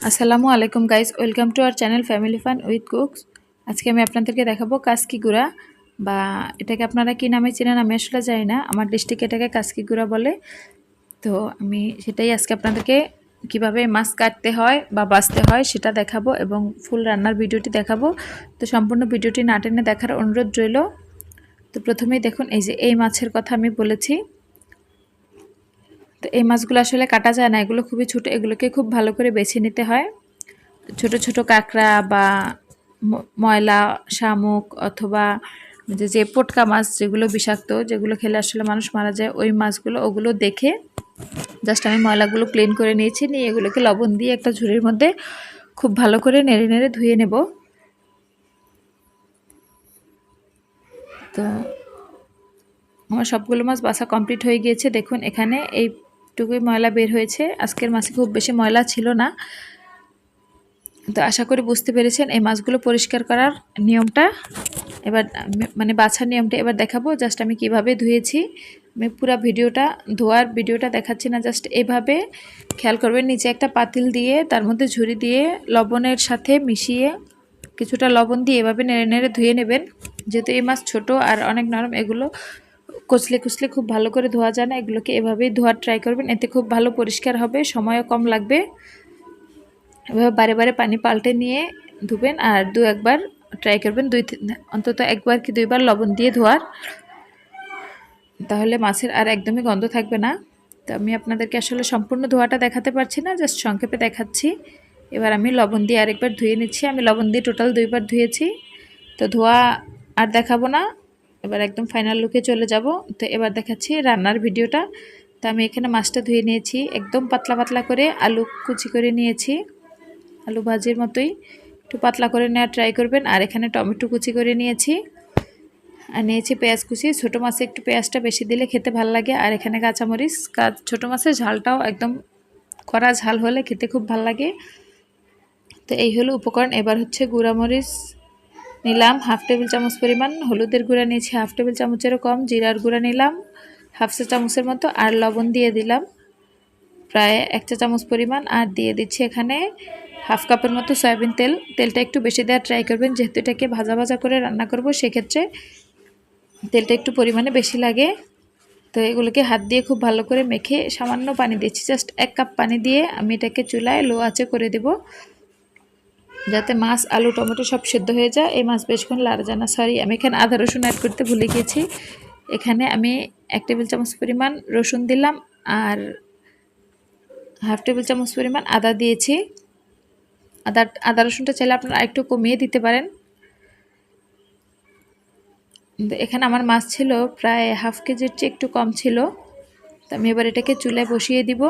আসসালামু আলাইকুম guys, welcome to our channel family fun with cooks. আজকে আমি আপনাদেরকে দেখাবো কাসকি গুঁড়া, বা এটাকে আপনারা কি নামে চেনেন আমি আসলে জানি না। আমার ডিস্ট্রিক্টে এটাকে কাসকি গুঁড়া বলে। তো আমি সেটাই আজকে আপনাদেরকে কিভাবে মাছ কাটতে হয় বা বাছতে হয় সেটা দেখাবো এবং ফুল রান্নার ভিডিওটি দেখাবো। তো সম্পূর্ণ ভিডিওটি না টেনে দেখার অনুরোধ রইল। তো প্রথমেই দেখুন, এই যে এই মাছের কথা আমি বলেছি। তো এই মাছগুলো আসলে কাটা যায় না, এগুলো খুবই ছোটো, এগুলোকে খুব ভালো করে বেছে নিতে হয়। ছোট ছোট কাঁকড়া বা ময়লা শামুক অথবা যে পটকা মাছ যেগুলো বিষাক্ত, যেগুলো খেলে আসলে মানুষ মারা যায়, ওই মাছগুলো ওগুলো দেখে জাস্ট আমি ময়লাগুলো ক্লিন করে নিয়েছি। নিয়ে এগুলোকে লবণ দিয়ে একটা ঝুড়ির মধ্যে খুব ভালো করে নেড়ে নেড়ে ধুয়ে নেব। তো আমার সবগুলো মাছ বাছা কমপ্লিট হয়ে গিয়েছে। দেখুন এখানে এইটুকুই ময়লা বের হয়েছে। আজকের মাছে খুব বেশি ময়লা ছিল না। তো আশা করি বুঝতে পেরেছেন এই মাছগুলো পরিষ্কার করার নিয়মটা। এবার মানে বাছার নিয়মটা এবার দেখাবো। জাস্ট আমি কিভাবে ধুয়েছি, আমি পুরো ধোয়ার ভিডিওটা দেখাচ্ছি না, জাস্ট এইভাবে খেয়াল করবেন। নিচে একটা পাতিল দিয়ে তার মধ্যে ঝুড়ি দিয়ে লবণের সাথে মিশিয়ে কিছুটা লবণ দিয়ে এভাবে নেড়ে নেড়ে ধুয়ে নেবেন। যেহেতু এই মাছ ছোট আর অনেক নরম, এগুলো কচলে কুচলে খুব ভালো করে ধোয়া যায় না। এগুলোকে এভাবেই ধোয়ার ট্রাই করবেন, এতে খুব ভালো পরিষ্কার হবে, সময়ও কম লাগবে। এভাবে বারে বারে পানি পাল্টে নিয়ে ধুবেন আর একবার ট্রাই করবেন, অন্তত একবার কি দুইবার লবণ দিয়ে ধোয়ার, তাহলে মাছের আর একদমই গন্ধ থাকবে না। তো আমি আপনাদেরকে আসলে সম্পূর্ণ ধোয়াটা দেখাতে পারছি না, জাস্ট সংক্ষেপে দেখাচ্ছি। এবার আমি লবণ দিয়ে আরেকবার ধুয়ে নিচ্ছি। আমি লবণ দিয়ে টোটাল 2বার ধুয়েছি। তো ধোয়া আর দেখাবো না, এবার একদম ফাইনাল লুকে চলে যাব। তো এবার দেখাচ্ছি রান্নার ভিডিওটা। তো আমি এখানে মাছটা ধুয়ে নিয়েছি, একদম পাতলা পাতলা করে আলু কুচি করে নিয়েছি, আলু ভাজির মতোই একটু পাতলা করে নেওয়ার ট্রাই করবেন। আর এখানে টমেটো কুচি করে নিয়েছি, আর নিয়েছি পেঁয়াজ কুচি। ছোটো মাছে একটু পেঁয়াজটা বেশি দিলে খেতে ভালো লাগে। আর এখানে কাঁচামরিচ, ছোটো মাছের ঝালটাও একদম কড়া ঝাল হলে খেতে খুব ভালো লাগে। তো এই হলো উপকরণ। এবার হচ্ছে গুঁড়ামরিচ নিলাম হাফ টেবিল চামচ পরিমাণ, হলুদের গুঁড়া নিয়েছি হাফ টেবিল চামচেরও কম, জিরার গুঁড়া নিলাম হাফ চা চামচের মতো, আর লবণ দিয়ে দিলাম প্রায় 1 চা চামচ পরিমাণ। আর দিয়ে দিচ্ছি এখানে হাফ কাপের মতো সয়াবিন তেল। তেলটা একটু বেশি দেওয়ার ট্রাই করবেন, যেহেতু এটাকে ভাজা ভাজা করে রান্না করব, সেক্ষেত্রে তেলটা একটু পরিমাণে বেশি লাগে। তো এগুলোকে হাত দিয়ে খুব ভালো করে মেখে সামান্য পানি দিচ্ছি, জাস্ট 1 কাপ পানি দিয়ে আমি এটাকে চুলায় লো আঁচে করে দেব, যাতে মাছ আলু টমেটো সব সেদ্ধ হয়ে যায়। এই মাছ বেশক্ষণ লাড়া যায় না। সরি, আমি এখানে আদা রসুন অ্যাড করতে ভুলে গিয়েছি। এখানে আমি 1 টেবিল চামচ পরিমাণ রসুন দিলাম আর হাফ টেবিল চামচ পরিমাণ আদা দিয়েছি। আদা রসুনটা চাইলে আপনারা একটু কমিয়ে দিতে পারেন। এখানে আমার মাছ ছিল প্রায় হাফ কেজির চেয়ে একটু কম ছিল। তো আমি এবার এটাকে চুলায় বসিয়ে দিব।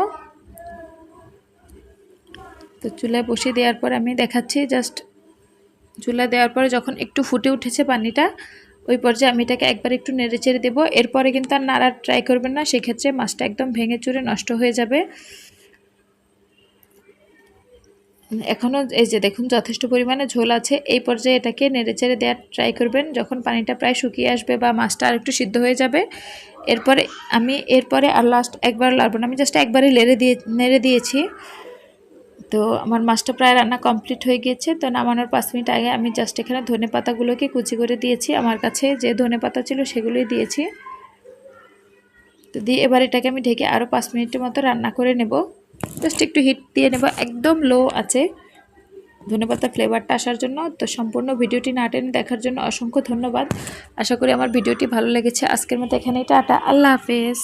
তো চুলায় বসিয়ে দেওয়ার পর আমি দেখাচ্ছি, জাস্ট চুলায় দেওয়ার পরে যখন একটু ফুটে উঠেছে পানিটা, ওই পর্যায়ে আমি এটাকে একবার একটু নেড়ে চেড়ে দেবো। এরপরে কিন্তু আর নাড়ার ট্রাই করবেন না, সেক্ষেত্রে মাছটা একদম ভেঙে চুরে নষ্ট হয়ে যাবে। এখনও এই যে দেখুন যথেষ্ট পরিমাণে ঝোল আছে। এই পর্যায়ে এটাকে নেড়ে চেড়ে দেওয়ার ট্রাই করবেন। যখন পানিটা প্রায় শুকিয়ে আসবে বা মাছটা আর একটু সিদ্ধ হয়ে যাবে, এরপরে আর লাস্ট একবার লাড়ব না, আমি জাস্ট একবারই নেড়ে দিয়েছি। তো আমার মাছটা প্রায় রান্না কমপ্লিট হয়ে গিয়েছে। তো নামানোর 5 মিনিট আগে আমি জাস্ট এখানে ধনে পাতাগুলোকে কুচি করে দিয়েছি। আমার কাছে যে ধনে পাতা ছিল সেগুলোই দিয়েছি। তো দিয়ে এবার এটাকে আমি ঢেকে আরও 5 মিনিটের মতো রান্না করে নেব। জাস্ট একটু হিট দিয়ে নেব, একদম লো আছে, ধনেপাতার ফ্লেভারটা আসার জন্য। তো সম্পূর্ণ ভিডিওটি না টেনে দেখার জন্য অসংখ্য ধন্যবাদ। আশা করি আমার ভিডিওটি ভালো লেগেছে। আজকের মতো এখানেই টাটা, আল্লাহ হাফেজ।